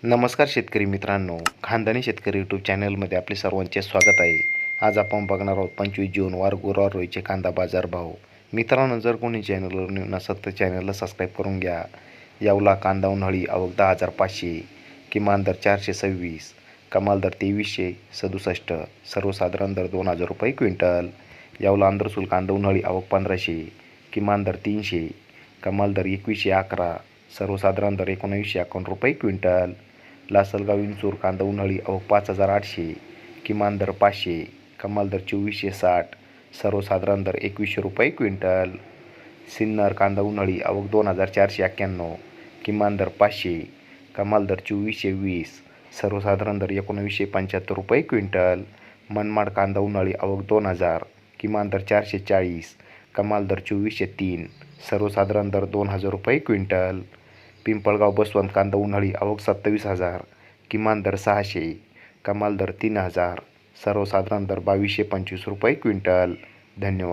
नमस्कार शेतकरी मित्रांनो, खानदानी शेतकरी यूट्यूब चॅनलमध्ये आपले सर्वांचे स्वागत आहे. आज आपण बघणार आहोत 25 जून वार गुरुवार रोजीचे कांदा बाजार भाव. मित्रांनो, जर कोणी चॅनलवर नवीन नसेल तर चॅनलला सबस्क्राईब करून घ्या. यावला कांदा उन्हाळी आवक 10,500, किमान दर 426, कमाल दर 2367, सर्वसाधारण दर 2,000 रुपये क्विंटल. यावला आंध्रसूल कांदा उन्हाळी आवक 1,500, किमान दर 300, कमाल दर 2111, सर्वसाधारण दर 1951 रुपये क्विंटल. लासलगाव इंचूर कांदा उन्हाळी आवक 5,800, किमान दर 500, कमाल दर 2460, सर्वसाधारण दर 2100 रुपये क्विंटल. सिन्नर कांदा उन्हाळी आवक 2,491, किमान दर 500, कमाल दर 2420, सर्वसाधारण दर 1975 रुपये क्विंटल. मनमाड कांदा उन्हाळी आवक 2,000, किमान दर 440, कमाल दर 2403, सर्वसाधारण दर 2,000 रुपये क्विंटल. पिंपळगाव बसवंत कांदा उन्हाळी आवक 27,000, किमान दर 600, कमाल दर 3,000, सर्वसाधारण दर 2,225 रुपये क्विंटल. धन्यवाद.